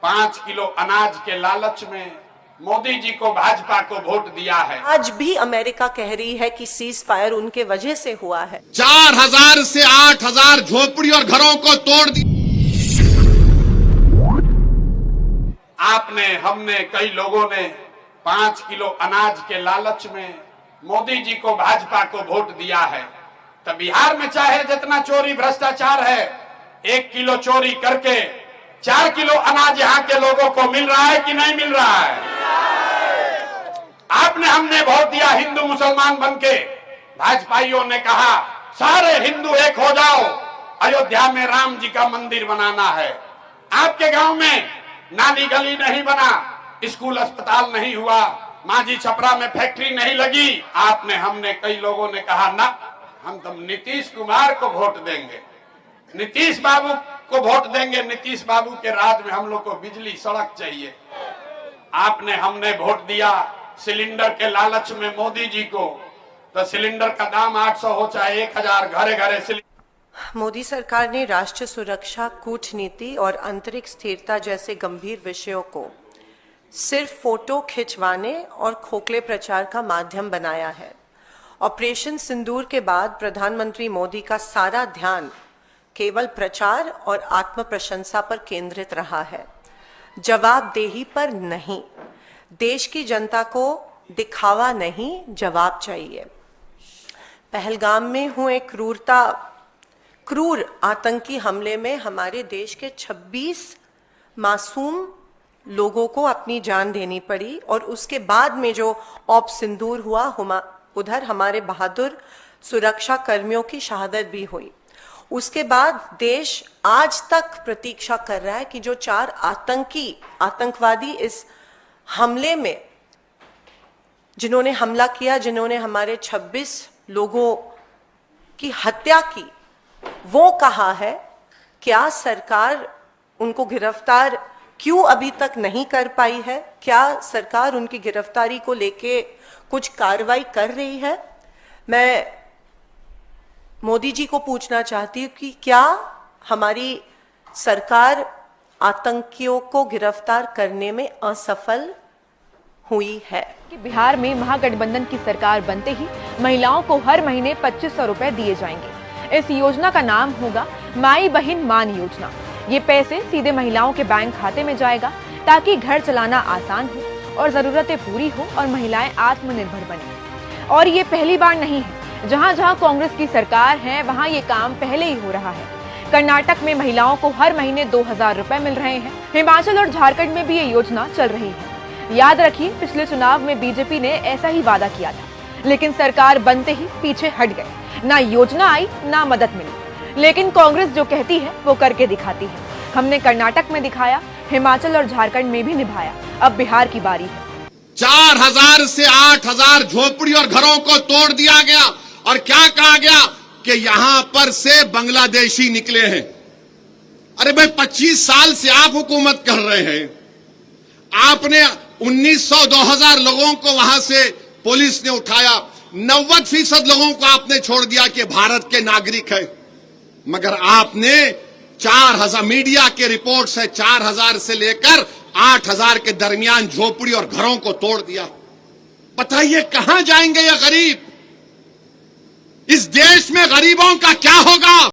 5 kilo अनाज के लालच में मोदी जी को, भाजपा को वोट दिया है। आज भी अमेरिका कह रही है कि सीज फायर उनके वजह से हुआ है। 4000 से 8000 झोपड़ी और घरों को तोड़ दिया। आपने, हमने, कई लोगों ने 5 किलो अनाज के लालच में मोदी जी को, भाजपा को वोट दिया है। तो बिहार में चाहे जितना चोरी भ्रष्टाचार है, 1 किलो चोरी करके 4 किलो अनाज यहाँ के लोगों को मिल रहा है कि नहीं मिल रहा है? आपने, हमने वोट दिया हिंदू मुसलमान बनके। भाजपाइयों ने कहा सारे हिंदू एक हो जाओ, अयोध्या में राम जी का मंदिर बनाना है। आपके गांव में नाली गली नहीं बना, स्कूल अस्पताल नहीं हुआ, मांझी छपरा में फैक्ट्री नहीं लगी। आपने, हमने, कई लोगों ने कहा ना, हम तो नीतीश कुमार को वोट देंगे, नीतीश बाबू को वोट देंगे, नीतीश बाबू के राज में हम लोग को बिजली सड़क चाहिए। आपने, हमने वोट दिया सिलेंडर के लालच में मोदी जी को, तो सिलेंडर का दाम 800 हो चाहे 1000, घरे घरे मोदी सरकार ने राष्ट्रीय सुरक्षा, कूटनीति और आंतरिक स्थिरता जैसे गंभीर विषयों को सिर्फ फोटो खिंचवाने और खोखले प्रचार का माध्यम बनाया है। ऑपरेशन सिंदूर के बाद प्रधानमंत्री मोदी का सारा ध्यान केवल प्रचार और आत्म प्रशंसा पर केंद्रित रहा है, जवाबदेही पर नहीं। देश की जनता को दिखावा नहीं, जवाब चाहिए। पहलगाम में हुए क्रूर आतंकी हमले में हमारे देश के 26 मासूम लोगों को अपनी जान देनी पड़ी, और उसके बाद में जो ऑप सिंदूर हुआ, उधर हमारे बहादुर सुरक्षा कर्मियों की शहादत भी हुई। उसके बाद देश आज तक प्रतीक्षा कर रहा है कि जो 4 आतंकवादी इस हमले में, जिन्होंने हमला किया, जिन्होंने हमारे 26 लोगों की हत्या की, वो कहाँ है? क्या सरकार उनको गिरफ्तार क्यों अभी तक नहीं कर पाई है? क्या सरकार उनकी गिरफ्तारी को लेके कुछ कार्रवाई कर रही है? मैं मोदी जी को पूछना चाहती हूँ कि क्या हमारी सरकार आतंकियों को गिरफ्तार करने में असफल हुई है? कि बिहार में महागठबंधन की सरकार बनते ही महिलाओं को हर महीने 2500 रुपए दिए जाएंगे। इस योजना का नाम होगा माई बहन मान योजना। ये पैसे सीधे महिलाओं के बैंक खाते में जाएगा, ताकि घर चलाना आसान हो और जरूरतें पूरी हो और महिलाएं आत्मनिर्भर बने। और ये पहली बार नहीं है, जहां जहां कांग्रेस की सरकार है वहां ये काम पहले ही हो रहा है। कर्नाटक में महिलाओं को हर महीने 2000 रुपए मिल रहे हैं। हिमाचल और झारखंड में भी ये योजना चल रही है। याद रखिए, पिछले चुनाव में बीजेपी ने ऐसा ही वादा किया था, लेकिन सरकार बनते ही पीछे हट गए। ना योजना आई, ना मदद मिली। लेकिन कांग्रेस जो कहती है वो करके दिखाती है। हमने कर्नाटक में दिखाया, हिमाचल और झारखंड में भी निभाया। अब बिहार की बारी है। 4000 से 8000 झोपड़ी और घरों को तोड़ दिया गया, और क्या कहा गया कि यहां पर से बांग्लादेशी निकले हैं। अरे भाई, 25 साल से आप हुकूमत कर रहे हैं। आपने 1900-2000 लोगों को वहां से पुलिस ने उठाया, 90% लोगों को आपने छोड़ दिया कि भारत के नागरिक है। मगर आपने 4000, मीडिया के रिपोर्ट्स है, 4000 से लेकर 8000 के दरमियान झोपड़ी और घरों को तोड़ दिया। बताइए कहां जाएंगे ये गरीब? इस देश में गरीबों का क्या होगा?